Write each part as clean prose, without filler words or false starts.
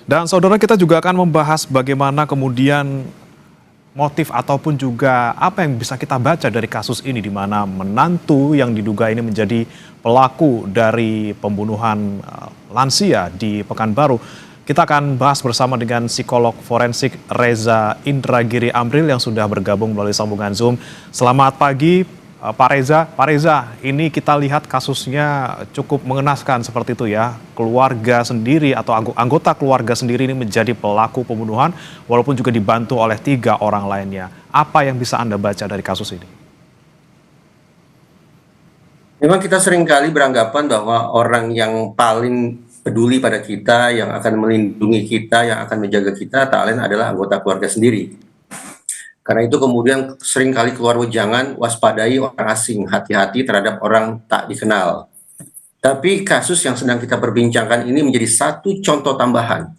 Dan saudara, kita juga akan membahas bagaimana kemudian motif ataupun juga apa yang bisa kita baca dari kasus ini, di mana menantu yang diduga ini menjadi pelaku dari pembunuhan lansia di Pekanbaru. Kita akan bahas bersama dengan psikolog forensik Reza Indragiri Amril yang sudah bergabung melalui sambungan Zoom. Selamat pagi Pak Reza. Pak Reza, ini kita lihat kasusnya cukup mengenaskan seperti itu ya. Keluarga sendiri atau anggota keluarga sendiri ini menjadi pelaku pembunuhan walaupun juga dibantu oleh 3 orang lainnya. Apa yang bisa Anda baca dari kasus ini? Memang kita seringkali beranggapan bahwa orang yang paling peduli pada kita, yang akan melindungi kita, yang akan menjaga kita, tak lain adalah anggota keluarga sendiri. Karena itu kemudian seringkali keluar wejangan, waspadai orang asing, hati-hati terhadap orang tak dikenal. Tapi kasus yang sedang kita perbincangkan ini menjadi satu contoh tambahan,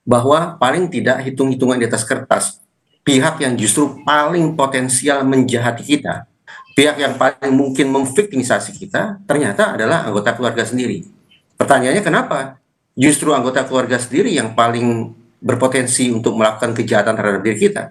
bahwa paling tidak hitung-hitungan di atas kertas, pihak yang justru paling potensial menjahati kita, pihak yang paling mungkin memviktimisasi kita, ternyata adalah anggota keluarga sendiri. Pertanyaannya kenapa? Justru anggota keluarga sendiri yang paling berpotensi untuk melakukan kejahatan terhadap diri kita.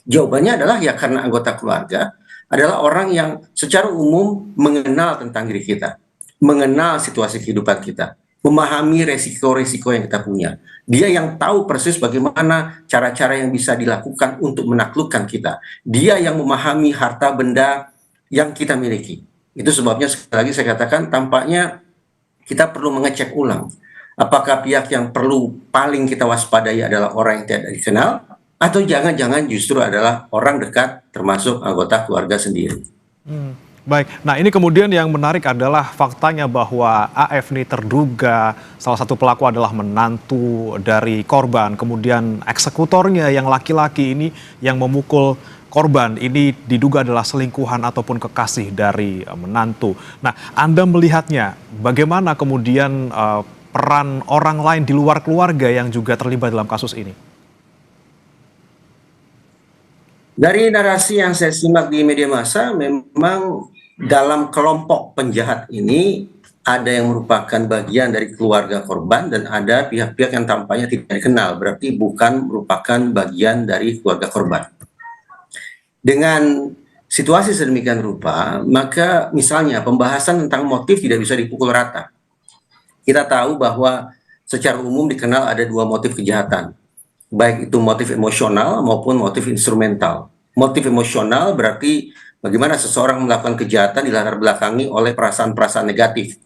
Jawabannya adalah ya karena anggota keluarga adalah orang yang secara umum mengenal tentang diri kita, mengenal situasi kehidupan kita, memahami resiko-resiko yang kita punya. Dia yang tahu persis bagaimana cara-cara yang bisa dilakukan untuk menaklukkan kita. Dia yang memahami harta benda yang kita miliki. Itu sebabnya sekali lagi saya katakan tampaknya kita perlu mengecek ulang apakah pihak yang perlu paling kita waspadai adalah orang yang tidak dikenal atau jangan-jangan justru adalah orang dekat termasuk anggota keluarga sendiri. Baik, nah ini kemudian yang menarik adalah faktanya bahwa AF ini terduga salah satu pelaku adalah menantu dari korban, kemudian eksekutornya yang laki-laki ini yang memukul korban ini diduga adalah selingkuhan ataupun kekasih dari menantu. Nah, Anda melihatnya bagaimana kemudian peran orang lain di luar keluarga yang juga terlibat dalam kasus ini? Dari narasi yang saya simak di media massa, memang dalam kelompok penjahat ini ada yang merupakan bagian dari keluarga korban dan ada pihak-pihak yang tampaknya tidak dikenal, berarti bukan merupakan bagian dari keluarga korban. Dengan situasi sedemikian rupa, maka misalnya pembahasan tentang motif tidak bisa dipukul rata. Kita tahu bahwa secara umum dikenal ada 2 motif kejahatan, baik itu motif emosional maupun motif instrumental. Motif emosional berarti bagaimana seseorang melakukan kejahatan dilatar belakangi oleh perasaan-perasaan negatif,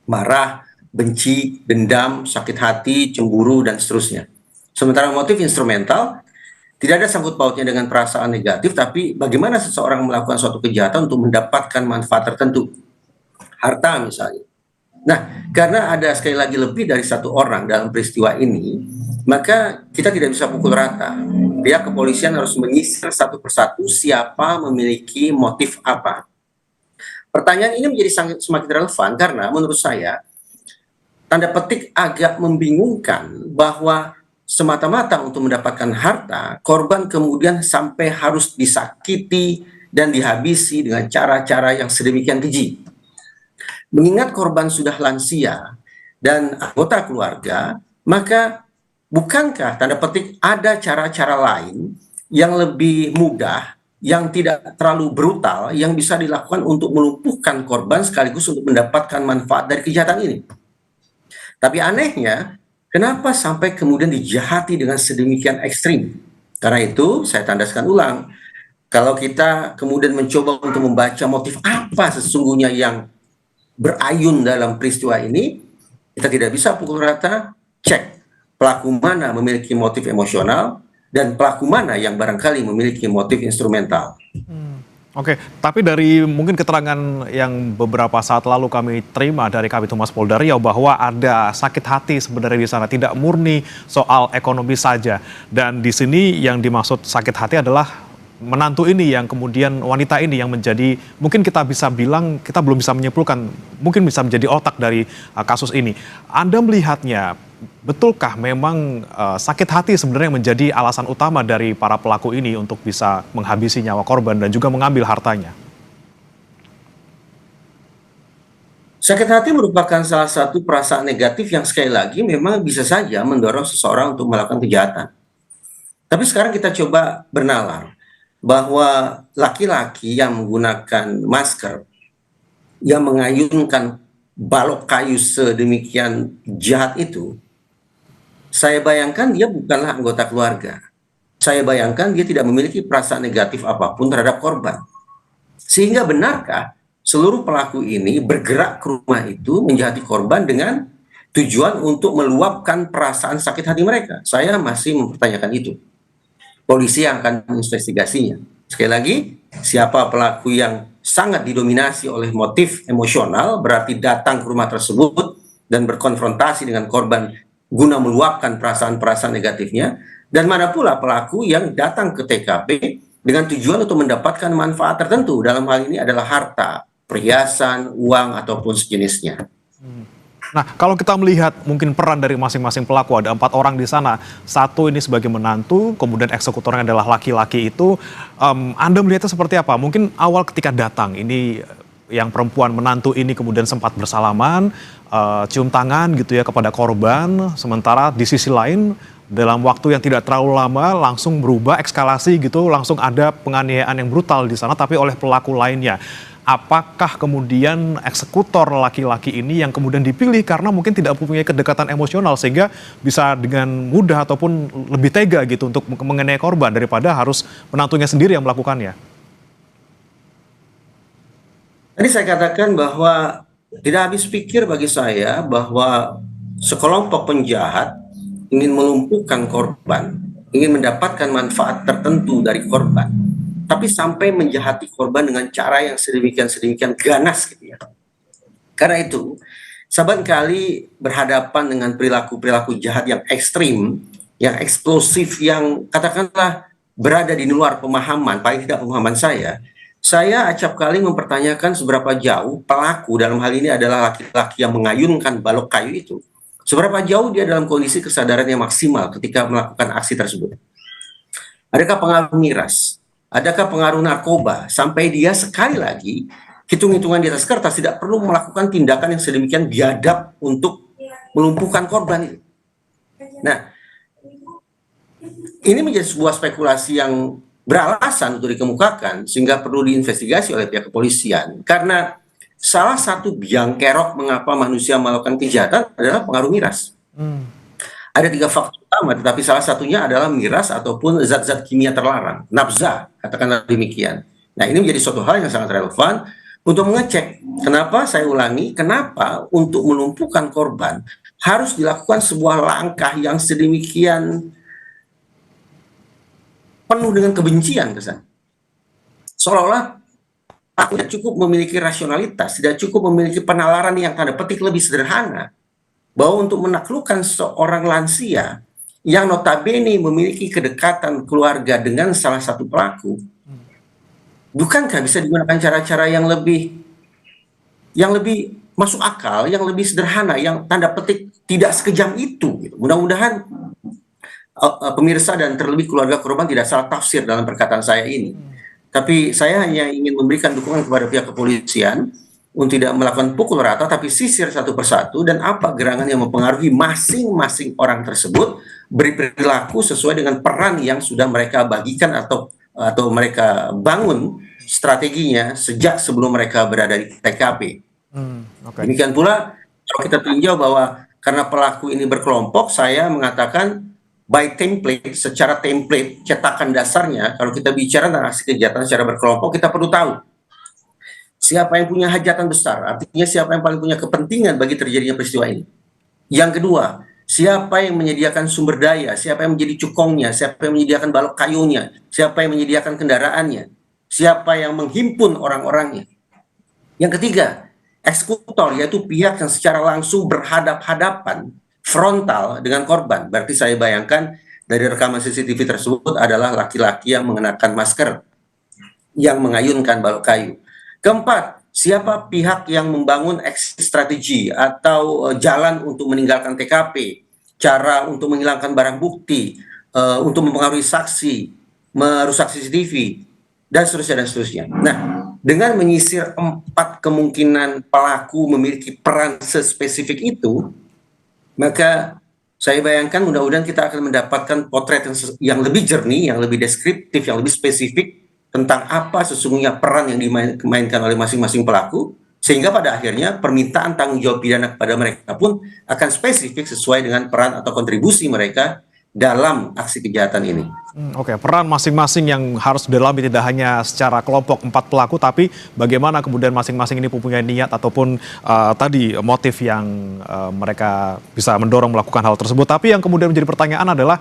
marah, benci, dendam, sakit hati, cemburu, dan seterusnya. Sementara motif instrumental tidak ada sangkut pautnya dengan perasaan negatif, tapi bagaimana seseorang melakukan suatu kejahatan untuk mendapatkan manfaat tertentu, harta misalnya. Nah, karena ada sekali lagi lebih dari 1 orang dalam peristiwa ini, maka kita tidak bisa pukul rata. Pihak kepolisian harus menyisir satu persatu siapa memiliki motif apa. Pertanyaan ini menjadi semakin relevan karena menurut saya, tanda petik agak membingungkan bahwa semata-mata untuk mendapatkan harta, korban kemudian sampai harus disakiti dan dihabisi dengan cara-cara yang sedemikian keji. Mengingat korban sudah lansia dan anggota keluarga, maka bukankah tanda petik ada cara-cara lain yang lebih mudah, yang tidak terlalu brutal, yang bisa dilakukan untuk melumpuhkan korban sekaligus untuk mendapatkan manfaat dari kejahatan ini? Tapi anehnya, kenapa sampai kemudian dijahati dengan sedemikian ekstrim? Karena itu saya tandaskan ulang, kalau kita kemudian mencoba untuk membaca motif apa sesungguhnya yang berayun dalam peristiwa ini, kita tidak bisa pukul rata, cek pelaku mana memiliki motif emosional dan pelaku mana yang barangkali memiliki motif instrumental. Oke, tapi dari mungkin keterangan yang beberapa saat lalu kami terima dari Kabid Humas Polda Riau bahwa ada sakit hati sebenarnya di sana, tidak murni soal ekonomi saja. Dan di sini yang dimaksud sakit hati adalah menantu ini yang kemudian wanita ini yang menjadi, mungkin kita bisa bilang, kita belum bisa menyimpulkan, mungkin bisa menjadi otak dari kasus ini. Anda melihatnya, betulkah memang sakit hati sebenarnya menjadi alasan utama dari para pelaku ini untuk bisa menghabisi nyawa korban dan juga mengambil hartanya? Sakit hati merupakan salah satu perasaan negatif yang sekali lagi memang bisa saja mendorong seseorang untuk melakukan kejahatan. Tapi sekarang kita coba bernalar bahwa laki-laki yang menggunakan masker, yang mengayunkan balok kayu sedemikian jahat itu, saya bayangkan dia bukanlah anggota keluarga. Saya bayangkan dia tidak memiliki perasaan negatif apapun terhadap korban. Sehingga benarkah seluruh pelaku ini bergerak ke rumah itu menjahati korban dengan tujuan untuk meluapkan perasaan sakit hati mereka? Saya masih mempertanyakan itu. Polisi yang akan menginvestigasinya. Sekali lagi, siapa pelaku yang sangat didominasi oleh motif emosional berarti datang ke rumah tersebut dan berkonfrontasi dengan korban guna meluapkan perasaan-perasaan negatifnya, dan mana pula pelaku yang datang ke TKP dengan tujuan untuk mendapatkan manfaat tertentu, dalam hal ini adalah harta, perhiasan, uang, ataupun sejenisnya. Nah, kalau kita melihat mungkin peran dari masing-masing pelaku, ada 4 orang di sana. Satu ini sebagai menantu, kemudian eksekutornya adalah laki-laki itu. Anda melihatnya seperti apa? Mungkin awal ketika datang, ini yang perempuan menantu ini kemudian sempat bersalaman, cium tangan gitu ya kepada korban. Sementara di sisi lain, dalam waktu yang tidak terlalu lama langsung berubah eskalasi gitu, langsung ada penganiayaan yang brutal di sana tapi oleh pelaku lainnya. Apakah kemudian eksekutor laki-laki ini yang kemudian dipilih karena mungkin tidak mempunyai kedekatan emosional sehingga bisa dengan mudah ataupun lebih tega gitu untuk mengenai korban daripada harus menantunya sendiri yang melakukannya? Tadi saya katakan bahwa tidak habis pikir bagi saya bahwa sekelompok penjahat ingin melumpuhkan korban, ingin mendapatkan manfaat tertentu dari korban, tapi sampai menjahati korban dengan cara yang sedemikian ganas gitu ya. Karena itu, saban kali berhadapan dengan perilaku-perilaku jahat yang ekstrim, yang eksplosif, yang katakanlah berada di luar pemahaman, paling tidak pemahaman saya acap kali mempertanyakan seberapa jauh pelaku, dalam hal ini adalah laki-laki yang mengayunkan balok kayu itu, seberapa jauh dia dalam kondisi kesadaran yang maksimal ketika melakukan aksi tersebut. Adakah pengaruh miras? Adakah pengaruh narkoba? Sampai dia sekali lagi, hitung-hitungan di atas kertas, tidak perlu melakukan tindakan yang sedemikian biadab untuk melumpuhkan korban. Nah, ini menjadi sebuah spekulasi yang beralasan untuk dikemukakan, sehingga perlu diinvestigasi oleh pihak kepolisian. Karena salah satu biang kerok mengapa manusia melakukan kejahatan adalah pengaruh miras. Ada 3 faktor utama, tetapi salah satunya adalah miras ataupun zat-zat kimia terlarang, nafza, katakanlah demikian. Nah, ini menjadi suatu hal yang sangat relevan untuk mengecek. Kenapa, saya ulangi, kenapa untuk melumpuhkan korban harus dilakukan sebuah langkah yang sedemikian penuh dengan kebencian kesan. Seolah-olah aku tidak cukup memiliki rasionalitas, tidak cukup memiliki penalaran yang tanda petik lebih sederhana, bahwa untuk menaklukkan seorang lansia yang notabene memiliki kedekatan keluarga dengan salah satu pelaku, bukankah bisa digunakan cara-cara yang lebih masuk akal, yang lebih sederhana, yang tanda petik tidak sekejam itu gitu. Mudah-mudahan pemirsa dan terlebih keluarga korban tidak salah tafsir dalam perkataan saya ini. Tapi saya hanya ingin memberikan dukungan kepada pihak kepolisian untuk tidak melakukan pukul rata, tapi sisir satu persatu, dan apa gerangan yang mempengaruhi masing-masing orang tersebut berperilaku sesuai dengan peran yang sudah mereka bagikan atau mereka bangun strateginya sejak sebelum mereka berada di TKP. Okay. Demikian pula kalau kita tinjau bahwa karena pelaku ini berkelompok, saya mengatakan by template, secara template cetakan dasarnya, kalau kita bicara tentang aksi kejahatan secara berkelompok, kita perlu tahu siapa yang punya hajatan besar, artinya siapa yang paling punya kepentingan bagi terjadinya peristiwa ini. Yang kedua, siapa yang menyediakan sumber daya, siapa yang menjadi cukongnya, siapa yang menyediakan balok kayunya, siapa yang menyediakan kendaraannya, siapa yang menghimpun orang-orangnya. Yang ketiga, eksekutor, yaitu pihak yang secara langsung berhadap-hadapan frontal dengan korban. Berarti saya bayangkan dari rekaman CCTV tersebut adalah laki-laki yang mengenakan masker, yang mengayunkan balok kayu. Keempat, siapa pihak yang membangun exit strategi atau jalan untuk meninggalkan TKP, cara untuk menghilangkan barang bukti, untuk mempengaruhi saksi, merusak CCTV, dan seterusnya. Nah, dengan menyisir 4 kemungkinan pelaku memiliki peran sespesifik itu, maka saya bayangkan mudah-mudahan kita akan mendapatkan potret yang lebih jernih, yang lebih deskriptif, yang lebih spesifik tentang apa sesungguhnya peran yang dimainkan oleh masing-masing pelaku, sehingga pada akhirnya permintaan tanggung jawab pidana kepada mereka pun akan spesifik sesuai dengan peran atau kontribusi mereka dalam aksi kejahatan ini. Oke, peran masing-masing yang harus didalami tidak hanya secara kelompok 4 pelaku, tapi bagaimana kemudian masing-masing ini mempunyai niat ataupun tadi motif yang mereka bisa mendorong melakukan hal tersebut. Tapi yang kemudian menjadi pertanyaan adalah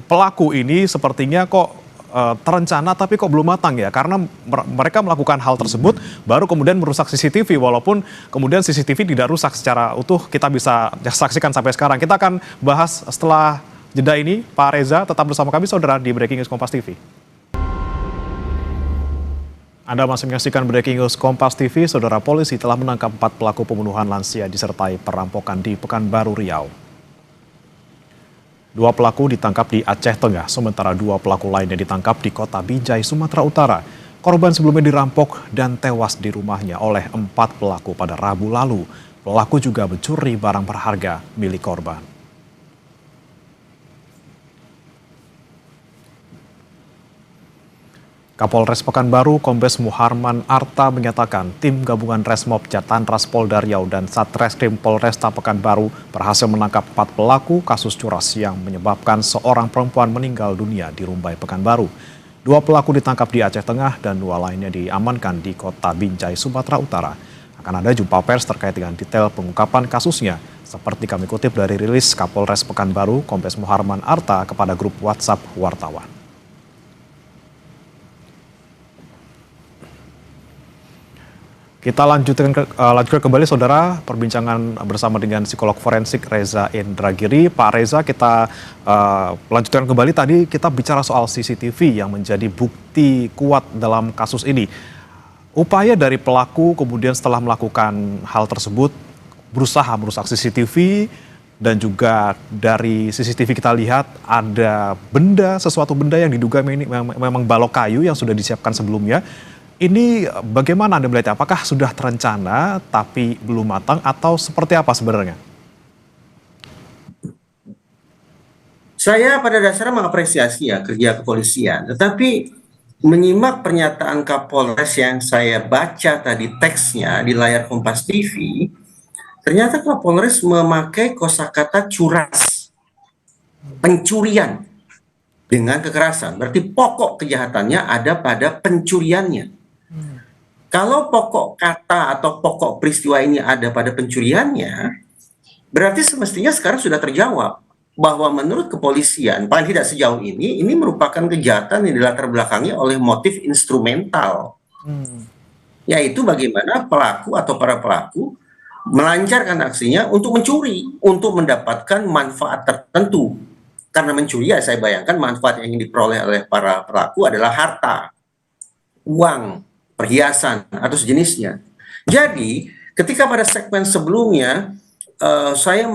pelaku ini sepertinya kok terencana tapi kok belum matang ya, karena mereka melakukan hal tersebut baru kemudian merusak CCTV, walaupun kemudian CCTV tidak rusak secara utuh, kita bisa saksikan sampai sekarang. Kita akan bahas setelah jeda ini. Pak Reza, tetap bersama kami saudara di Breaking News Kompas TV. Anda masih menyaksikan Breaking News Kompas TV. Saudara, polisi telah menangkap 4 pelaku pembunuhan lansia disertai perampokan di Pekanbaru Riau. 2 pelaku ditangkap di Aceh Tengah, sementara 2 pelaku lainnya ditangkap di Kota Binjai, Sumatera Utara. Korban sebelumnya dirampok dan tewas di rumahnya oleh 4 pelaku pada Rabu lalu. Pelaku juga mencuri barang berharga milik korban. Kapolres Pekanbaru, Kombes Muharman Arta menyatakan tim gabungan Resmob Jatanras Polda Riau dan Satreskrim Polresta Pekanbaru berhasil menangkap 4 pelaku kasus curas yang menyebabkan seorang perempuan meninggal dunia di Rumbai, Pekanbaru. 2 pelaku ditangkap di Aceh Tengah dan 2 lainnya diamankan di Kota Binjai, Sumatera Utara. Akan ada jumpa pers terkait dengan detail pengungkapan kasusnya, seperti kami kutip dari rilis Kapolres Pekanbaru, Kombes Muharman Arta kepada grup WhatsApp wartawan. Kita lanjutkan kembali saudara perbincangan bersama dengan psikolog forensik Reza Indragiri. Pak Reza, kita lanjutkan kembali. Tadi kita bicara soal CCTV yang menjadi bukti kuat dalam kasus ini. Upaya dari pelaku kemudian setelah melakukan hal tersebut berusaha merusak CCTV, dan juga dari CCTV kita lihat ada sesuatu benda yang diduga memang balok kayu yang sudah disiapkan sebelumnya. Ini bagaimana Anda melihatnya? Apakah sudah terencana tapi belum matang atau seperti apa sebenarnya? Saya pada dasarnya mengapresiasi ya kerja kepolisian, tetapi menyimak pernyataan Kapolres yang saya baca tadi teksnya di layar Kompas TV, ternyata Kapolres memakai kosakata curas, pencurian dengan kekerasan. Berarti pokok kejahatannya ada pada pencuriannya. Kalau pokok kata atau pokok peristiwa ini ada pada pencuriannya, berarti semestinya sekarang sudah terjawab bahwa menurut kepolisian, paling tidak sejauh ini merupakan kejahatan yang dilatar belakangi oleh motif instrumental. Yaitu bagaimana pelaku atau para pelaku melancarkan aksinya untuk mencuri, untuk mendapatkan manfaat tertentu. Karena mencuri ya saya bayangkan manfaat yang ingin diperoleh oleh para pelaku adalah harta, uang, perhiasan atau sejenisnya. Jadi ketika pada segmen sebelumnya saya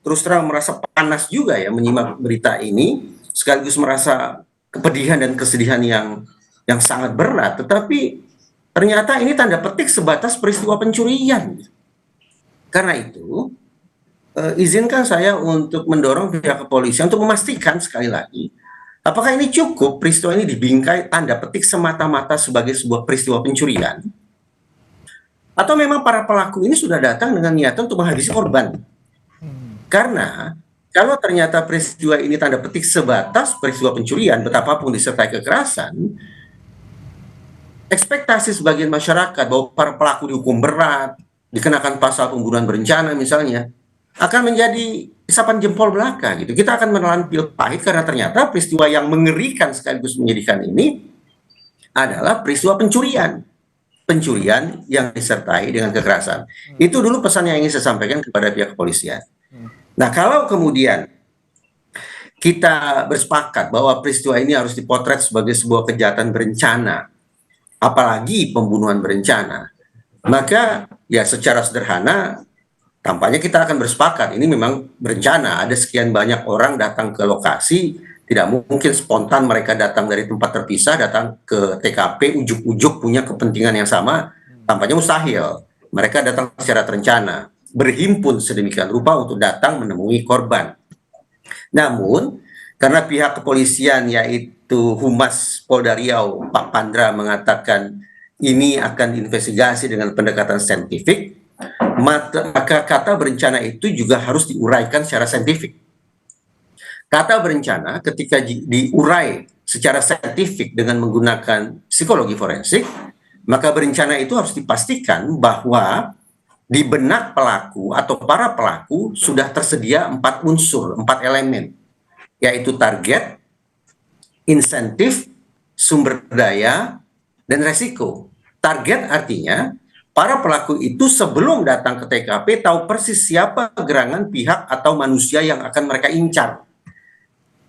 terus terang merasa panas juga ya menyimak berita ini, sekaligus merasa kepedihan dan kesedihan yang sangat berat. Tetapi ternyata ini tanda petik sebatas peristiwa pencurian. Karena itu izinkan saya untuk mendorong pihak kepolisian untuk memastikan sekali lagi, apakah ini cukup peristiwa ini dibingkai tanda petik semata-mata sebagai sebuah peristiwa pencurian? Atau memang para pelaku ini sudah datang dengan niatan untuk menghabisi korban? Karena kalau ternyata peristiwa ini tanda petik sebatas peristiwa pencurian, betapapun disertai kekerasan, ekspektasi sebagian masyarakat bahwa para pelaku dihukum berat, dikenakan pasal pembunuhan berencana misalnya, akan menjadi isapan jempol belaka gitu. Kita akan menelan pil pahit karena ternyata peristiwa yang mengerikan sekaligus menyedihkan ini adalah peristiwa pencurian yang disertai dengan kekerasan. Itu dulu pesan yang ingin saya sampaikan kepada pihak kepolisian. Nah, kalau kemudian kita bersepakat bahwa peristiwa ini harus dipotret sebagai sebuah kejahatan berencana, apalagi pembunuhan berencana, maka ya secara sederhana tampaknya kita akan bersepakat ini memang berencana. Ada sekian banyak orang datang ke lokasi Tidak mungkin spontan mereka datang dari tempat terpisah, datang ke TKP, ujuk-ujuk punya kepentingan yang sama, tampaknya mustahil. Mereka datang secara terencana, berhimpun sedemikian rupa untuk datang menemui korban. Namun, karena pihak kepolisian yaitu Humas Polda Riau, Pak Pandra mengatakan ini akan diinvestigasi dengan pendekatan saintifik, maka kata berencana itu juga harus diuraikan secara saintifik. Kata berencana ketika diurai secara saintifik dengan menggunakan psikologi forensik, maka berencana itu harus dipastikan bahwa di benak pelaku atau para pelaku sudah tersedia 4 unsur, 4 elemen, yaitu target, insentif, sumber daya, dan resiko. Target artinya para pelaku itu sebelum datang ke TKP tahu persis siapa gerangan pihak atau manusia yang akan mereka incar.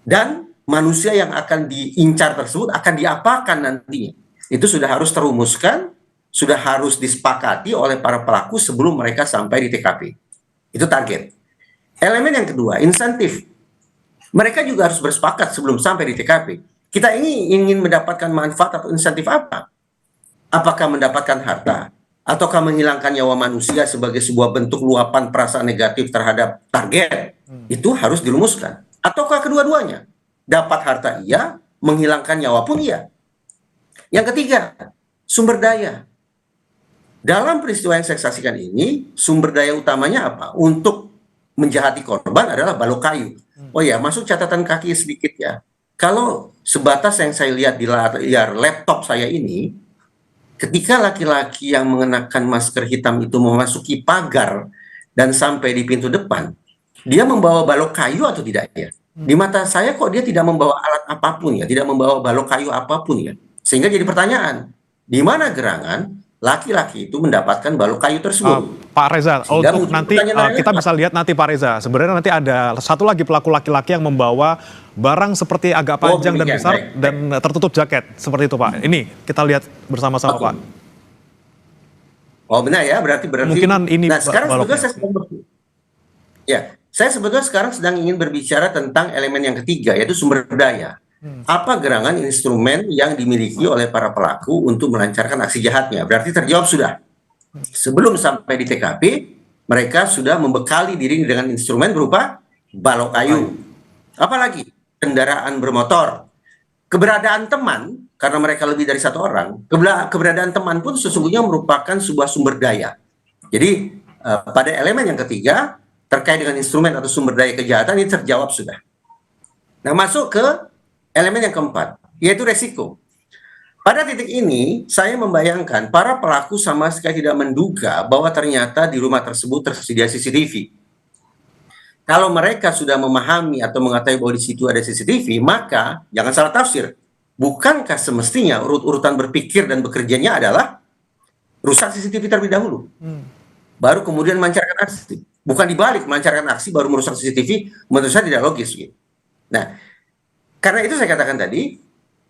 Dan manusia yang akan diincar tersebut akan diapakan nantinya. Itu sudah harus terumuskan, sudah harus disepakati oleh para pelaku sebelum mereka sampai di TKP. Itu target. Elemen yang kedua, insentif. Mereka juga harus bersepakat sebelum sampai di TKP. Kita ini ingin mendapatkan manfaat atau insentif apa? Apakah mendapatkan harta? Ataukah menghilangkan nyawa manusia sebagai sebuah bentuk luapan perasaan negatif terhadap target? Itu harus dirumuskan. Ataukah kedua-duanya? Dapat harta iya, menghilangkan nyawa pun iya. Yang ketiga, sumber daya. Dalam peristiwa yang saya saksikan ini, sumber daya utamanya apa? Untuk menjahati korban adalah balok kayu. Oh ya, masuk catatan kaki sedikit ya. Kalau sebatas yang saya lihat di layar laptop saya ini, ketika laki-laki yang mengenakan masker hitam itu memasuki pagar dan sampai di pintu depan, dia membawa balok kayu atau tidak ya? Di mata saya kok dia tidak membawa alat apapun ya, tidak membawa balok kayu apapun ya. Sehingga jadi pertanyaan, di mana gerangan laki-laki itu mendapatkan balok kayu tersebut? Pak Reza, Sehingga untuk nanti kita bisa lihat nanti Pak Reza, sebenarnya nanti ada satu lagi pelaku laki-laki yang membawa barang seperti agak panjang dan besar dan tertutup jaket, seperti itu Pak. Ini kita lihat bersama-sama Pak. Oh benar ya, berarti kemungkinan ini nah sekarang juga saya sebetulnya sekarang sedang ingin berbicara tentang elemen yang ketiga, yaitu sumber daya. Apa gerangan instrumen yang dimiliki oleh para pelaku untuk melancarkan aksi jahatnya? Berarti terjawab sudah. Sebelum sampai di TKP, mereka sudah membekali diri dengan instrumen berupa balok kayu. Apalagi kendaraan bermotor. Keberadaan teman, karena mereka lebih dari 1 orang, keberadaan teman pun sesungguhnya merupakan sebuah sumber daya. Jadi pada elemen yang ketiga, terkait dengan instrumen atau sumber daya kejahatan ini terjawab sudah. Nah, masuk ke elemen yang keempat, yaitu resiko. Pada titik ini, saya membayangkan para pelaku sama sekali tidak menduga bahwa ternyata di rumah tersebut tersedia CCTV. Kalau mereka sudah memahami atau mengetahui bahwa di situ ada CCTV, maka jangan salah tafsir. Bukankah semestinya urut-urutan berpikir dan bekerjanya adalah rusak CCTV terlebih dahulu, baru kemudian melancarkan aksi? Bukan dibalik, melancarkan aksi baru merusak CCTV, menurut saya tidak logis. Gitu. Nah, karena itu saya katakan tadi,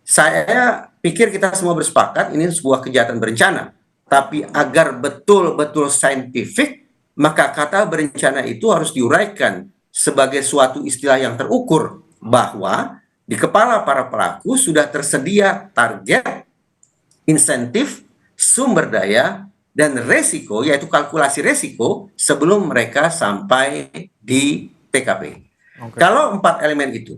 saya pikir kita semua bersepakat ini sebuah kejahatan berencana. Tapi agar betul-betul saintifik, maka kata berencana itu harus diuraikan sebagai suatu istilah yang terukur, bahwa di kepala para pelaku sudah tersedia target, insentif, sumber daya, dan resiko, yaitu kalkulasi resiko sebelum mereka sampai di TKP. Kalau 4 elemen itu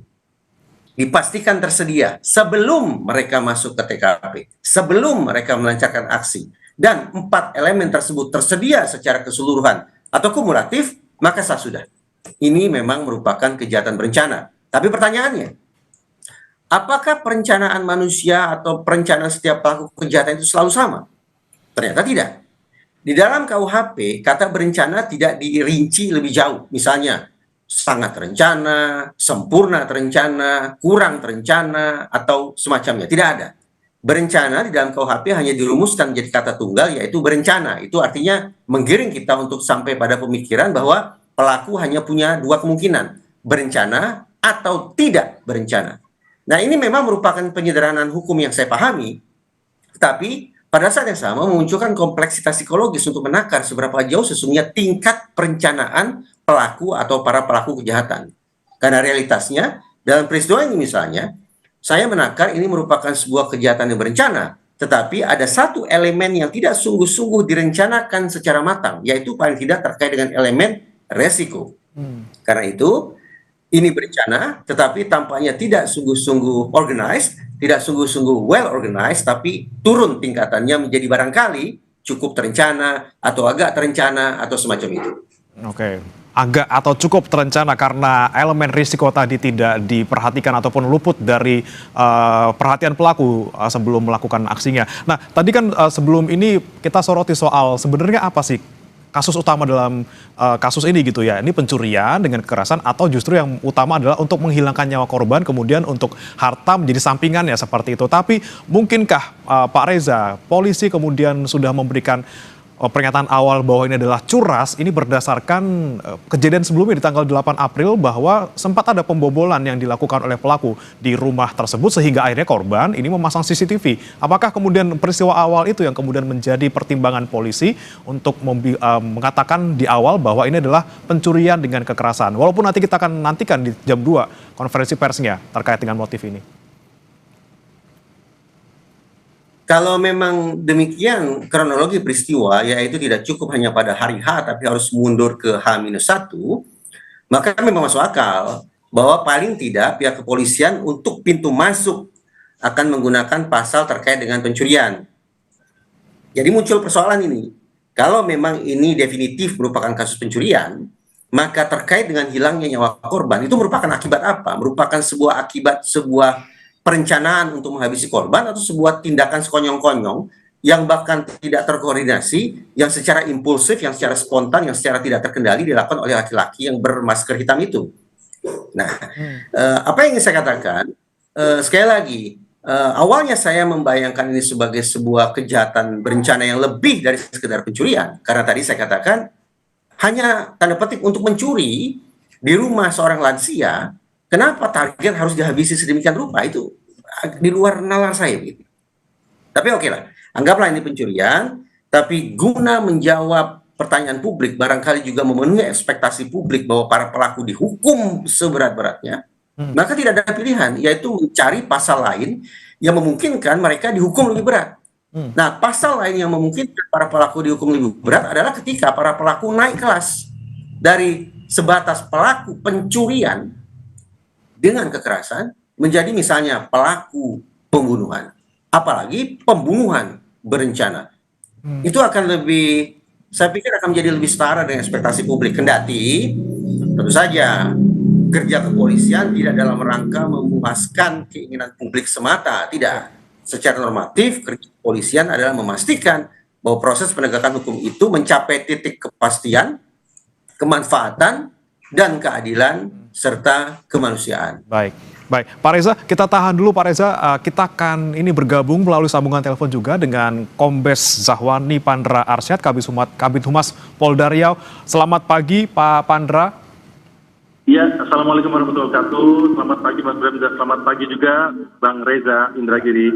dipastikan tersedia sebelum mereka masuk ke TKP, sebelum mereka melancarkan aksi, dan 4 elemen tersebut tersedia secara keseluruhan atau kumulatif, maka sah sudah. Ini memang merupakan kejahatan berencana. Tapi pertanyaannya, apakah perencanaan manusia atau perencanaan setiap pelaku kejahatan itu selalu sama? Ternyata tidak. Di dalam KUHP, kata berencana tidak dirinci lebih jauh. Misalnya, sangat terencana, sempurna terencana, kurang terencana, atau semacamnya. Tidak ada. Berencana di dalam KUHP hanya dirumuskan menjadi kata tunggal, yaitu berencana. Itu artinya menggiring kita untuk sampai pada pemikiran bahwa pelaku hanya punya 2 kemungkinan, berencana atau tidak berencana. Nah, ini memang merupakan penyederhanaan hukum yang saya pahami, tapi pada saat yang sama memunculkan kompleksitas psikologis untuk menakar seberapa jauh sesungguhnya tingkat perencanaan pelaku atau para pelaku kejahatan. Karena realitasnya Dalam peristiwa ini misalnya, saya menakar ini merupakan sebuah kejahatan yang berencana, tetapi ada satu elemen yang tidak sungguh-sungguh direncanakan secara matang, yaitu paling tidak terkait dengan elemen resiko. Karena itu, ini berencana, tetapi tampaknya tidak sungguh-sungguh organized, tidak sungguh-sungguh well organized, tapi turun tingkatannya menjadi barangkali cukup terencana, atau agak terencana, atau semacam itu. Oke, agak atau cukup terencana karena elemen risiko tadi tidak diperhatikan ataupun luput dari perhatian pelaku sebelum melakukan aksinya. Nah, tadi kan sebelum ini kita soroti soal sebenarnya apa sih kasus utama dalam kasus ini gitu ya. Ini pencurian dengan kekerasan atau justru yang utama adalah untuk menghilangkan nyawa korban kemudian untuk harta menjadi sampingan ya seperti itu. Tapi mungkinkah Pak Reza, polisi kemudian sudah memberikan pernyataan awal bahwa ini adalah curas, ini berdasarkan kejadian sebelumnya di tanggal 8 April bahwa sempat ada pembobolan yang dilakukan oleh pelaku di rumah tersebut sehingga akhirnya korban ini memasang CCTV. Apakah kemudian peristiwa awal itu yang kemudian menjadi pertimbangan polisi untuk mengatakan di awal bahwa ini adalah pencurian dengan kekerasan? Walaupun nanti kita akan nantikan di jam 2 konferensi persnya terkait dengan motif ini. Kalau memang demikian kronologi peristiwa, yaitu tidak cukup hanya pada hari H, tapi harus mundur ke H-1, maka memang masuk akal bahwa paling tidak pihak kepolisian untuk pintu masuk akan menggunakan pasal terkait dengan pencurian. Jadi muncul persoalan ini. Kalau memang ini definitif merupakan kasus pencurian, maka terkait dengan hilangnya nyawa korban, itu merupakan akibat apa? Merupakan sebuah akibat sebuah perencanaan untuk menghabisi korban atau sebuah tindakan sekonyong-konyong yang bahkan tidak terkoordinasi, yang secara impulsif, yang secara spontan, yang secara tidak terkendali dilakukan oleh laki-laki yang bermasker hitam itu. Nah, apa yang ingin saya katakan, sekali lagi, awalnya saya membayangkan ini sebagai sebuah kejahatan berencana yang lebih dari sekedar pencurian, karena tadi saya katakan hanya tanda petik untuk mencuri di rumah seorang lansia. Kenapa target harus dihabisi sedemikian rupa? Itu di luar nalar saya. Gitu. Tapi oke lah, anggaplah ini pencurian, tapi guna menjawab pertanyaan publik, barangkali juga memenuhi ekspektasi publik bahwa para pelaku dihukum seberat-beratnya, maka tidak ada pilihan, yaitu mencari pasal lain yang memungkinkan mereka dihukum lebih berat. Nah, pasal lain yang memungkinkan para pelaku dihukum lebih berat adalah ketika para pelaku naik kelas dari sebatas pelaku pencurian dengan kekerasan menjadi misalnya pelaku pembunuhan, apalagi pembunuhan berencana. Itu akan lebih, saya pikir akan menjadi lebih setara dengan ekspektasi publik. Kendati tentu saja kerja kepolisian tidak dalam rangka memuaskan keinginan publik semata, tidak. Secara normatif kerja kepolisian adalah memastikan bahwa proses penegakan hukum itu mencapai titik kepastian, kemanfaatan, dan keadilan serta kemanusiaan. Baik, baik. Pak Reza, kita tahan dulu Pak Reza. Kita akan ini bergabung melalui sambungan telepon juga dengan Kombes Zahwani Pandra Arsyad, Kabid Humas Polda Riau. Selamat pagi Pak Pandra. Ya, Assalamualaikum warahmatullahi wabarakatuh. Selamat pagi Mas Bram dan selamat pagi juga Bang Reza Indragiri.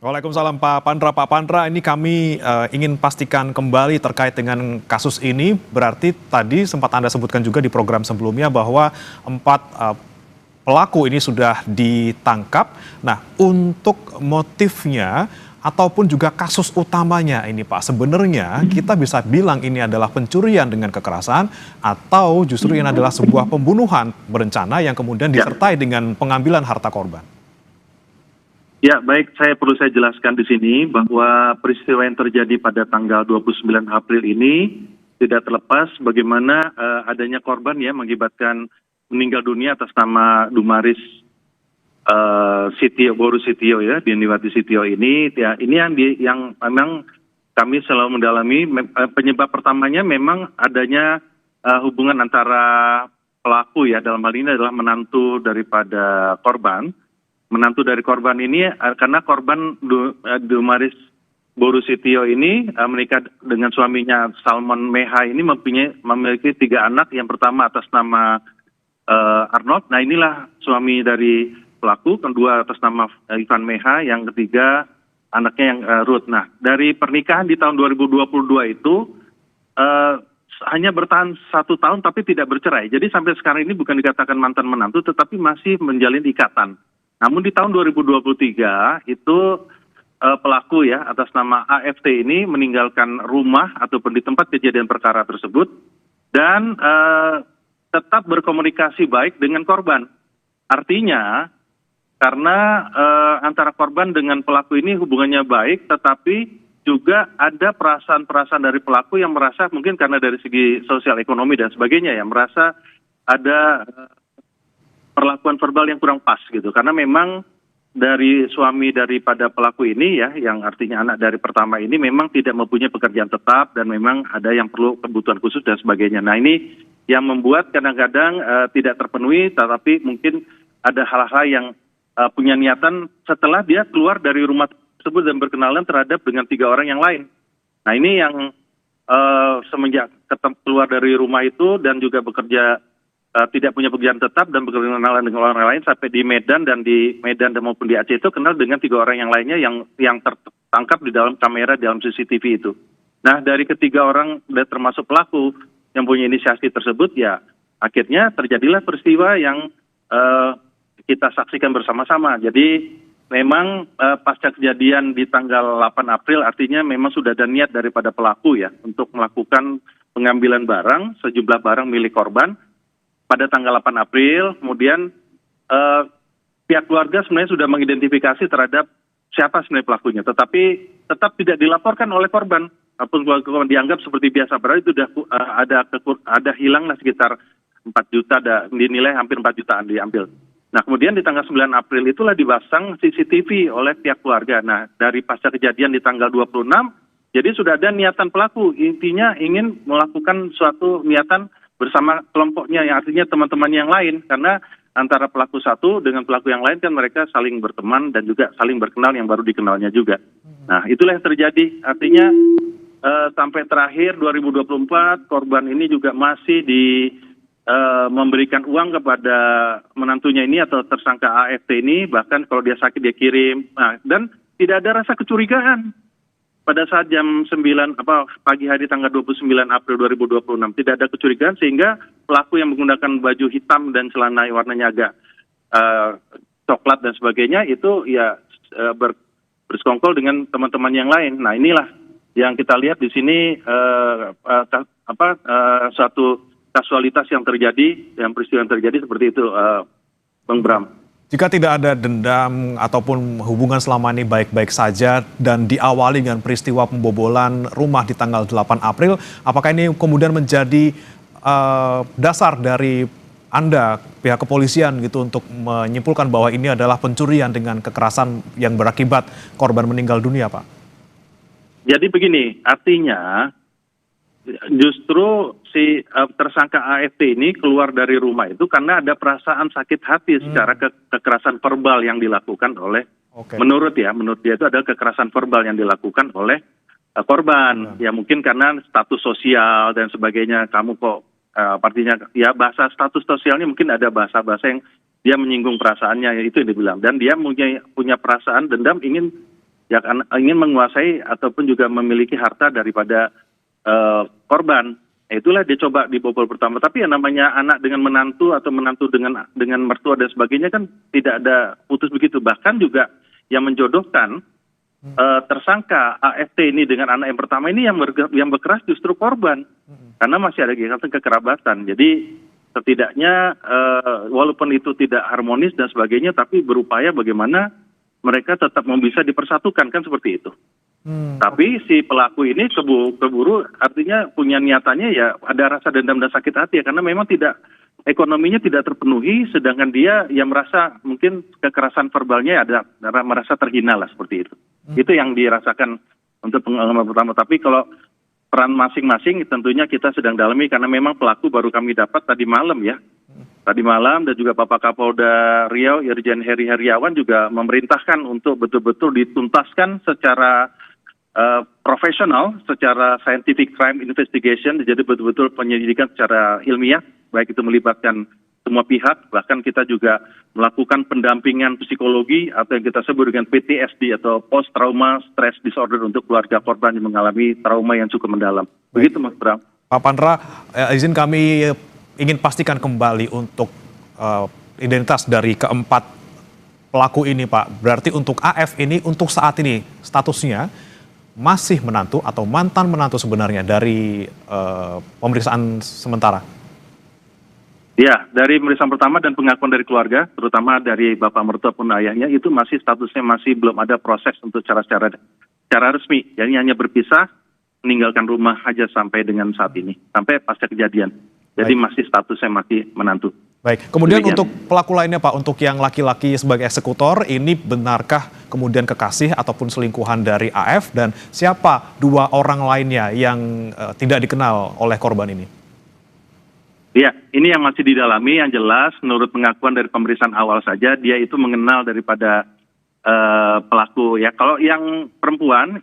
Waalaikumsalam Pak Pandra. Pak Pandra, ini kami ingin pastikan kembali terkait dengan kasus ini. Berarti tadi sempat Anda sebutkan juga di program sebelumnya bahwa 4 pelaku ini sudah ditangkap. Nah, untuk motifnya ataupun juga kasus utamanya ini Pak, sebenarnya kita bisa bilang ini adalah pencurian dengan kekerasan atau justru ini adalah sebuah pembunuhan berencana yang kemudian disertai dengan pengambilan harta korban. Ya, baik, perlu saya jelaskan di sini bahwa peristiwa yang terjadi pada tanggal 29 April ini tidak terlepas bagaimana adanya korban ya mengakibatkan meninggal dunia atas nama Dumaris Boru Sitio ya, Dianiwati Sitio ini. Ya, ini yang memang kami selalu mendalami. Penyebab pertamanya memang adanya hubungan antara pelaku ya, dalam hal ini adalah menantu daripada korban. Menantu dari korban ini karena korban Dumaris Boru Sitio ini menikah dengan suaminya Salmon Meha ini memiliki 3 anak. Yang pertama atas nama Arnold. Nah, inilah suami dari pelaku. Kedua atas nama Ivan Meha. Yang ketiga anaknya yang Ruth. Nah, dari pernikahan di tahun 2022 itu hanya bertahan 1 tahun tapi tidak bercerai. Jadi sampai sekarang ini bukan dikatakan mantan menantu, tetapi masih menjalin ikatan. Namun di tahun 2023 itu pelaku ya atas nama AFT ini meninggalkan rumah ataupun di tempat kejadian perkara tersebut dan tetap berkomunikasi baik dengan korban. Artinya karena antara korban dengan pelaku ini hubungannya baik, tetapi juga ada perasaan-perasaan dari pelaku yang merasa mungkin karena dari segi sosial ekonomi dan sebagainya ya merasa ada perlakuan verbal yang kurang pas gitu. Karena memang dari suami daripada pelaku ini ya yang artinya anak dari pertama ini memang tidak mempunyai pekerjaan tetap dan memang ada yang perlu kebutuhan khusus dan sebagainya. Nah ini yang membuat kadang-kadang tidak terpenuhi, tetapi mungkin ada hal-hal yang punya niatan setelah dia keluar dari rumah tersebut dan berkenalan terhadap dengan 3 orang yang lain. Nah ini yang semenjak keluar dari rumah itu dan juga bekerja tidak punya pekerjaan tetap dan berkenalan dengan orang lain sampai di Medan dan maupun di Aceh itu kenal dengan 3 orang yang lainnya yang tertangkap di dalam kamera dalam CCTV itu. Nah dari ketiga orang dan termasuk pelaku yang punya inisiasi tersebut ya akhirnya terjadilah peristiwa yang kita saksikan bersama-sama. Jadi memang pasca kejadian di tanggal 8 April artinya memang sudah ada niat daripada pelaku ya untuk melakukan pengambilan barang, sejumlah barang milik korban pada tanggal 8 April. Kemudian pihak keluarga sebenarnya sudah mengidentifikasi terhadap siapa sebenarnya pelakunya, tetapi tetap tidak dilaporkan oleh korban. Walaupun keluarga dianggap seperti biasa, berarti itu sudah ada hilanglah sekitar 4 juta, dinilai hampir 4 jutaan diambil. Nah kemudian di tanggal 9 April itulah dipasang CCTV oleh pihak keluarga. Nah dari pasca kejadian di tanggal 26, jadi sudah ada niatan pelaku. Intinya ingin melakukan suatu niatan bersama kelompoknya, yang artinya teman-teman yang lain. Karena antara pelaku satu dengan pelaku yang lain kan mereka saling berteman dan juga saling berkenal yang baru dikenalnya juga. Nah itulah yang terjadi. Artinya sampai terakhir 2024 korban ini juga masih memberikan uang kepada menantunya ini atau tersangka AFT ini, bahkan kalau dia sakit dia kirim. Nah, dan tidak ada rasa kecurigaan pada saat jam 9 pagi hari tanggal 29 April 2026 tidak ada kecurigaan sehingga pelaku yang menggunakan baju hitam dan celana warnanya agak coklat dan sebagainya itu ya bersekongkol dengan teman-teman yang lain. Nah, inilah yang kita lihat di sini suatu kasualitas yang terjadi, yang peristiwa yang terjadi seperti itu, Bang Bram. Jika tidak ada dendam ataupun hubungan selama ini baik-baik saja dan diawali dengan peristiwa pembobolan rumah di tanggal 8 April, apakah ini kemudian menjadi dasar dari Anda, pihak kepolisian gitu untuk menyimpulkan bahwa ini adalah pencurian dengan kekerasan yang berakibat korban meninggal dunia, Pak? Jadi begini, artinya justru si tersangka AFT ini keluar dari rumah itu karena ada perasaan sakit hati secara kekerasan verbal yang dilakukan oleh menurut dia itu adalah kekerasan verbal yang dilakukan oleh korban. Ya mungkin karena status sosial dan sebagainya, kamu kok artinya ya bahasa status sosialnya mungkin ada bahasa-bahasa yang dia menyinggung perasaannya, ya, itu yang dibilang, dan dia punya perasaan dendam ingin menguasai ataupun juga memiliki harta daripada korban. Itulah dia coba dibobol pertama. Tapi yang namanya anak dengan menantu atau menantu dengan mertua dan sebagainya kan tidak ada putus begitu. Bahkan juga yang menjodohkan tersangka AFT ini dengan anak yang pertama ini yang berkeras justru korban. Karena masih ada ikatan kekerabatan. Jadi setidaknya walaupun itu tidak harmonis dan sebagainya, tapi berupaya bagaimana mereka tetap bisa dipersatukan, kan seperti itu. Tapi si pelaku ini keburu artinya punya niatannya ya ada rasa dendam dan sakit hati ya, karena memang ekonominya tidak terpenuhi, sedangkan dia yang merasa mungkin kekerasan verbalnya ada merasa terhina lah seperti itu. Itu yang dirasakan untuk pengalaman pertama. Tapi kalau peran masing-masing tentunya kita sedang dalami karena memang pelaku baru kami dapat tadi malam ya. Tadi malam dan juga Bapak Kapolda Riau Irjen Heri Heriawan juga memerintahkan untuk betul-betul dituntaskan secara profesional, secara scientific crime investigation, jadi betul-betul penyelidikan secara ilmiah, baik itu melibatkan semua pihak, bahkan kita juga melakukan pendampingan psikologi atau yang kita sebut dengan PTSD atau post trauma stress disorder untuk keluarga korban yang mengalami trauma yang cukup mendalam. Begitu Mas Bram. Pak Pandra, izin kami ingin pastikan kembali untuk identitas dari keempat pelaku ini, Pak. Berarti untuk AF ini untuk saat ini statusnya masih menantu atau mantan menantu sebenarnya dari pemeriksaan sementara? Ya, dari pemeriksaan pertama dan pengakuan dari keluarga, terutama dari bapak mertua pun ayahnya, itu masih statusnya masih belum ada proses untuk secara resmi. Jadi hanya berpisah, meninggalkan rumah aja sampai dengan saat ini, sampai pasca kejadian. Jadi masih statusnya masih menantu. Baik, kemudian Demikian. untuk pelaku lainnya Pak, untuk yang laki-laki sebagai eksekutor, ini benarkah kemudian kekasih ataupun selingkuhan dari AF, dan siapa dua orang lainnya yang tidak dikenal oleh korban ini? Ya, ini yang masih didalami. Yang jelas, menurut pengakuan dari pemeriksaan awal saja, dia itu mengenal daripada pelaku. Ya, kalau yang perempuan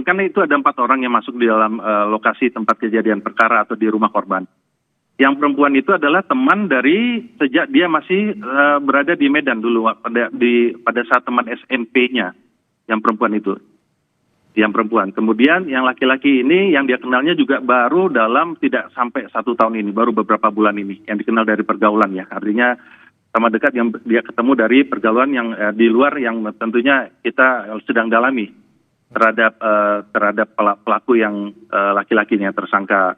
kan itu ada 4 orang yang masuk di dalam lokasi tempat kejadian perkara atau di rumah korban. Yang perempuan itu adalah teman dari sejak dia masih berada di Medan dulu pada saat teman SMP-nya, yang perempuan itu. Yang perempuan. Kemudian yang laki-laki ini yang dia kenalnya juga baru dalam tidak sampai 1 tahun ini, baru beberapa bulan ini, yang dikenal dari pergaulan ya. Artinya sama dekat yang dia ketemu dari pergaulan yang di luar yang tentunya kita sedang dalami terhadap pelaku yang laki-lakinya, tersangka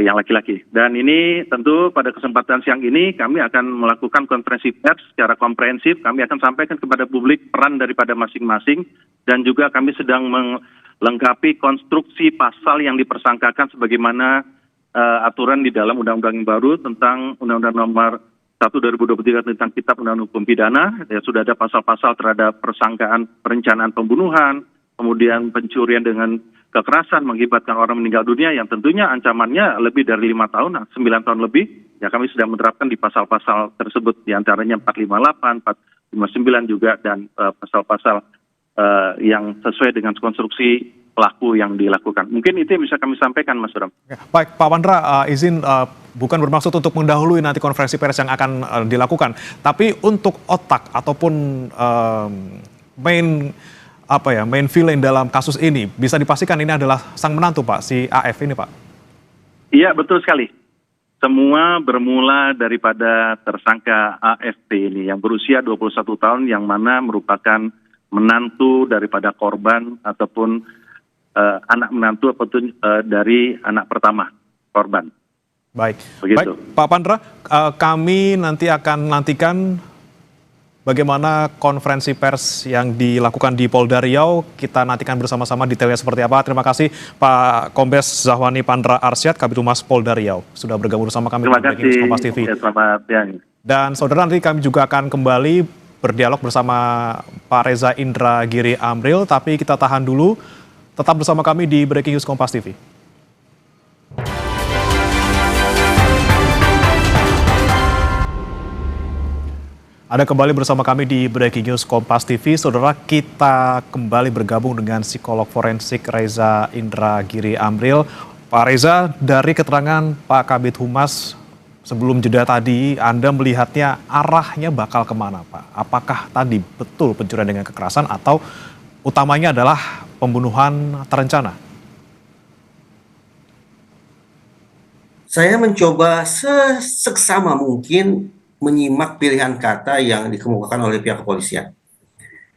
yang laki-laki. Dan ini tentu pada kesempatan siang ini kami akan melakukan konferensi pers secara komprehensif. Kami akan sampaikan kepada publik peran daripada masing-masing, dan juga kami sedang melengkapi konstruksi pasal yang dipersangkakan sebagaimana aturan di dalam undang-undang yang baru tentang Undang-Undang Nomor 1 2023 tentang Kitab Undang-Undang Hukum Pidana. Ya, sudah ada pasal-pasal terhadap persangkaan perencanaan pembunuhan, kemudian pencurian dengan kekerasan mengakibatkan orang meninggal dunia yang tentunya ancamannya lebih dari 5 tahun, 9 tahun lebih. Ya, kami sudah menerapkan di pasal-pasal tersebut, diantaranya 458, 459 juga, dan pasal-pasal yang sesuai dengan konstruksi pelaku yang dilakukan. Mungkin itu yang bisa kami sampaikan, Mas Bram. Baik, Pak Pandra, izin bukan bermaksud untuk mendahului nanti konferensi pers yang akan dilakukan, tapi untuk otak ataupun main villain dalam kasus ini, bisa dipastikan ini adalah sang menantu, Pak, si AF ini, Pak? Iya, betul sekali. Semua bermula daripada tersangka AFP ini yang berusia 21 tahun, yang mana merupakan menantu daripada korban ataupun anak menantu ataupun dari anak pertama korban. Baik. Begitu. Baik, Pak Pandra, kami nanti akan nantikan bagaimana konferensi pers yang dilakukan di Polda Riau. Kita nantikan bersama-sama detailnya seperti apa. Terima kasih Pak Kombes Zahwani Pandra Arsyad, Kabid Humas Polda Riau, sudah bergabung bersama kami Terima di Breaking News Kompas TV. Ya, selamat siang. Dan saudara, nanti kami juga akan kembali berdialog bersama Pak Reza Indra Giri Amril, tapi kita tahan dulu. Tetap bersama kami di Breaking News Kompas TV. Ada kembali bersama kami di Breaking News Kompas TV. Saudara, kita kembali bergabung dengan psikolog forensik Reza Indra Giri Amril. Pak Reza, dari keterangan Pak Kabid Humas sebelum jeda tadi, Anda melihatnya arahnya bakal kemana, Pak? Apakah tadi betul pencurian dengan kekerasan atau utamanya adalah pembunuhan terencana? Saya mencoba seksama mungkin menyimak pilihan kata yang dikemukakan oleh pihak kepolisian.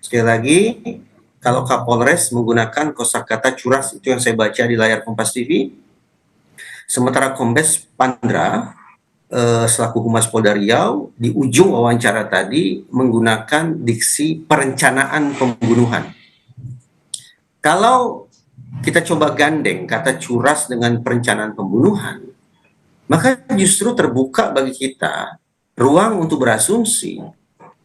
Sekali lagi, kalau Kapolres menggunakan kosakata curas, itu yang saya baca di layar Kompas TV. Sementara Kombes Pandra selaku Humas Polda Riau di ujung wawancara tadi menggunakan diksi perencanaan pembunuhan. Kalau kita coba gandeng kata curas dengan perencanaan pembunuhan, maka justru terbuka bagi kita ruang untuk berasumsi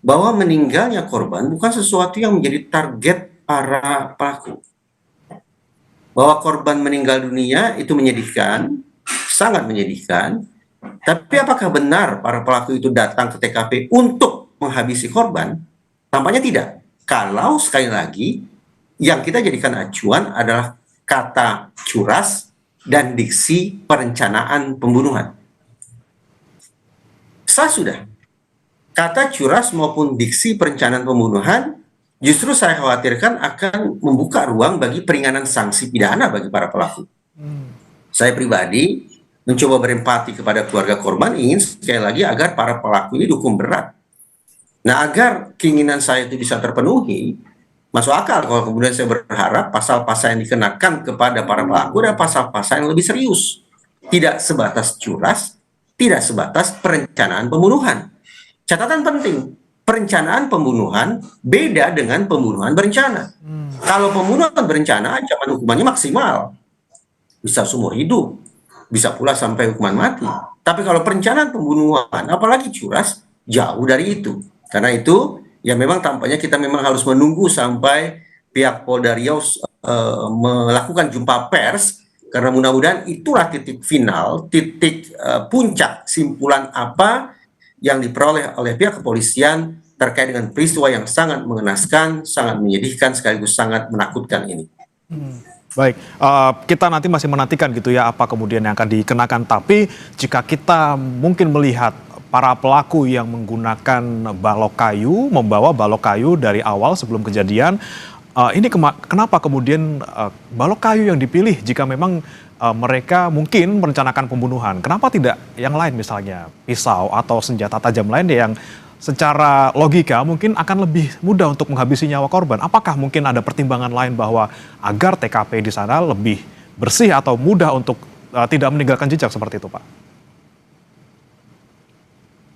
bahwa meninggalnya korban bukan sesuatu yang menjadi target para pelaku. Bahwa korban meninggal dunia itu menyedihkan, sangat menyedihkan, tapi apakah benar para pelaku itu datang ke TKP untuk menghabisi korban? Tampaknya tidak. Kalau sekali lagi yang kita jadikan acuan adalah kata curas dan diksi perencanaan pembunuhan. Sah sudah. Kata curas maupun diksi perencanaan pembunuhan justru saya khawatirkan akan membuka ruang bagi peringanan sanksi pidana bagi para pelaku. Saya pribadi mencoba berempati kepada keluarga korban, ingin sekali lagi agar para pelaku ini dihukum berat. Nah, agar keinginan saya itu bisa terpenuhi, masuk akal kalau kemudian saya berharap pasal-pasal yang dikenakan kepada para pelaku adalah pasal-pasal yang lebih serius. Tidak sebatas curas, tidak sebatas perencanaan pembunuhan. Catatan penting, perencanaan pembunuhan beda dengan pembunuhan berencana. Kalau pembunuhan berencana, ancaman hukumannya maksimal. Bisa seumur hidup, bisa pula sampai hukuman mati. Tapi kalau perencanaan pembunuhan, apalagi curas, jauh dari itu. Karena itu, ya memang tampaknya kita memang harus menunggu sampai pihak Polda Riau melakukan jumpa pers, karena mudah-mudahan itulah titik final, titik puncak simpulan apa yang diperoleh oleh pihak kepolisian terkait dengan peristiwa yang sangat mengenaskan, sangat menyedihkan, sekaligus sangat menakutkan ini. Baik, kita nanti masih menantikan gitu ya apa kemudian yang akan dikenakan. Tapi jika kita mungkin melihat para pelaku yang menggunakan balok kayu, membawa balok kayu dari awal sebelum kejadian, ini kenapa kemudian balok kayu yang dipilih jika memang mereka mungkin merencanakan pembunuhan? Kenapa tidak yang lain, misalnya pisau atau senjata tajam lain yang secara logika mungkin akan lebih mudah untuk menghabisi nyawa korban? Apakah mungkin ada pertimbangan lain bahwa agar TKP di sana lebih bersih atau mudah untuk tidak meninggalkan jejak seperti itu, Pak?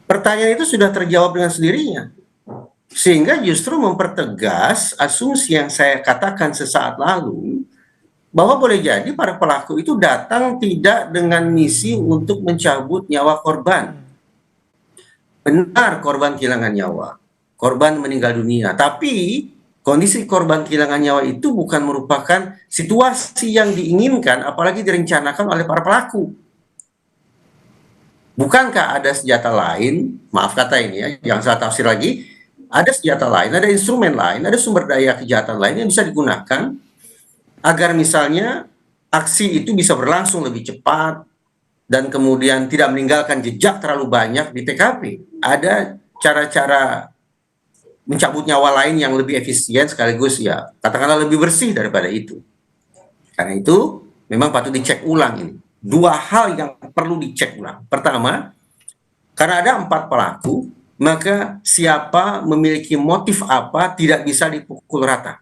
Pertanyaan itu sudah terjawab dengan sendirinya. Sehingga justru mempertegas asumsi yang saya katakan sesaat lalu, bahwa boleh jadi para pelaku itu datang tidak dengan misi untuk mencabut nyawa korban. Benar korban kehilangan nyawa, korban meninggal dunia, tapi kondisi korban kehilangan nyawa itu bukan merupakan situasi yang diinginkan, apalagi direncanakan oleh para pelaku. Bukankah ada senjata lain, maaf kata ini ya, yang saya tafsir lagi, ada senjata lain, ada instrumen lain, ada sumber daya kejahatan lain yang bisa digunakan agar misalnya aksi itu bisa berlangsung lebih cepat dan kemudian tidak meninggalkan jejak terlalu banyak di TKP. Ada cara-cara mencabut nyawa lain yang lebih efisien sekaligus ya katakanlah lebih bersih daripada itu. Karena itu memang patut dicek ulang ini. Dua hal yang perlu dicek ulang. Pertama, karena ada 4 pelaku, maka siapa memiliki motif apa tidak bisa dipukul rata.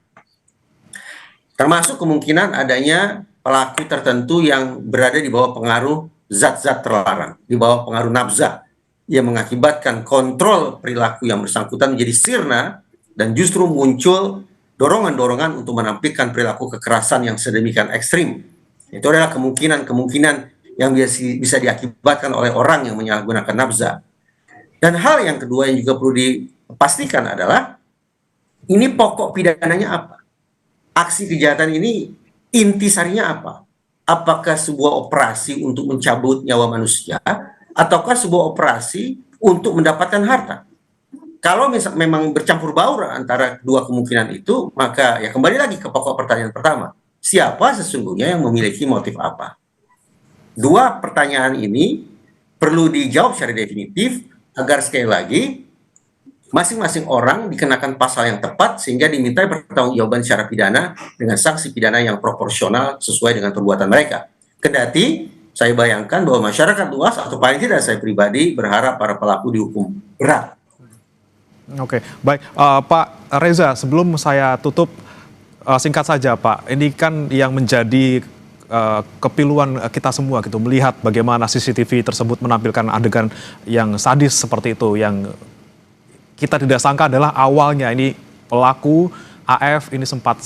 Termasuk kemungkinan adanya pelaku tertentu yang berada di bawah pengaruh zat-zat terlarang, di bawah pengaruh nafza, yang mengakibatkan kontrol perilaku yang bersangkutan menjadi sirna dan justru muncul dorongan-dorongan untuk menampilkan perilaku kekerasan yang sedemikian ekstrim. Itu adalah kemungkinan-kemungkinan yang bisa diakibatkan oleh orang yang menyalahgunakan nafza. Dan hal yang kedua yang juga perlu dipastikan adalah ini pokok pidananya apa? Aksi kejahatan ini intisarinya apa? Apakah sebuah operasi untuk mencabut nyawa manusia ataukah sebuah operasi untuk mendapatkan harta? Kalau memang bercampur baur antara dua kemungkinan itu, maka ya kembali lagi ke pokok pertanyaan pertama. Siapa sesungguhnya yang memiliki motif apa? Dua pertanyaan ini perlu dijawab secara definitif agar sekali lagi masing-masing orang dikenakan pasal yang tepat sehingga dimintai pertanggungjawaban secara pidana dengan sanksi pidana yang proporsional sesuai dengan perbuatan mereka. Kendati saya bayangkan bahwa masyarakat luas atau paling tidak saya pribadi berharap para pelaku dihukum berat. Oke, baik. Pak Reza, sebelum saya tutup, singkat saja Pak, ini kan yang menjadi kepiluan kita semua gitu, melihat bagaimana CCTV tersebut menampilkan adegan yang sadis seperti itu, yang kita tidak sangka adalah awalnya ini pelaku AF ini sempat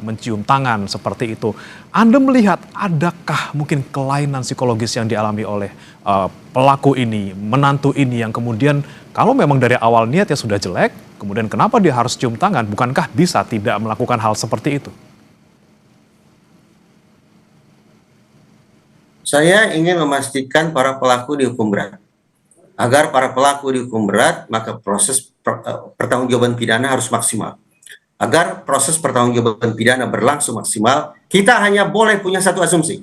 mencium tangan seperti itu. Anda melihat adakah mungkin kelainan psikologis yang dialami oleh pelaku ini, menantu ini, yang kemudian kalau memang dari awal niatnya sudah jelek, kemudian kenapa dia harus cium tangan? Bukankah bisa tidak melakukan hal seperti itu? Saya ingin memastikan para pelaku dihukum berat. Agar para pelaku dihukum berat, maka proses pertanggungjawaban pidana harus maksimal. Agar proses pertanggungjawaban pidana berlangsung maksimal, kita hanya boleh punya satu asumsi,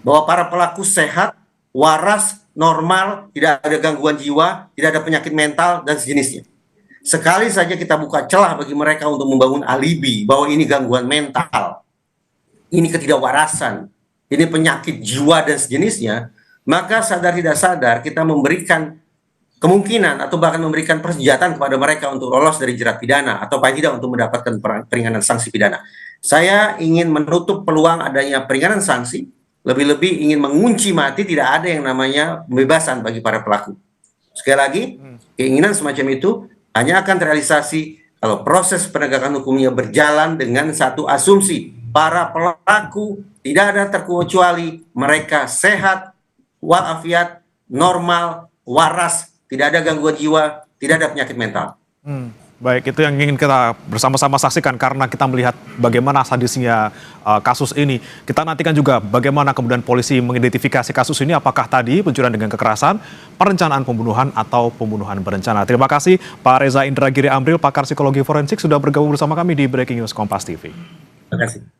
bahwa para pelaku sehat, waras, normal, tidak ada gangguan jiwa, tidak ada penyakit mental, dan sejenisnya. Sekali saja kita buka celah bagi mereka untuk membangun alibi bahwa ini gangguan mental, ini ketidakwarasan, ini penyakit jiwa dan sejenisnya, maka sadar tidak sadar kita memberikan kemungkinan atau bahkan memberikan persenjataan kepada mereka untuk lolos dari jerat pidana atau paling tidak untuk mendapatkan peringanan sanksi pidana. Saya ingin menutup peluang adanya peringanan sanksi, lebih-lebih ingin mengunci mati tidak ada yang namanya pembebasan bagi para pelaku. Sekali lagi, keinginan semacam itu hanya akan terrealisasi kalau proses penegakan hukumnya berjalan dengan satu asumsi, para pelaku tidak ada terkecuali mereka sehat, walafiat, normal, waras, tidak ada gangguan jiwa, tidak ada penyakit mental. Baik, itu yang ingin kita bersama-sama saksikan karena kita melihat bagaimana sadisnya kasus ini. Kita nantikan juga bagaimana kemudian polisi mengidentifikasi kasus ini, apakah tadi pencurian dengan kekerasan, perencanaan pembunuhan, atau pembunuhan berencana. Terima kasih Pak Reza Indragiri Amril, pakar psikologi forensik, sudah bergabung bersama kami di Breaking News Kompas TV. Terima kasih.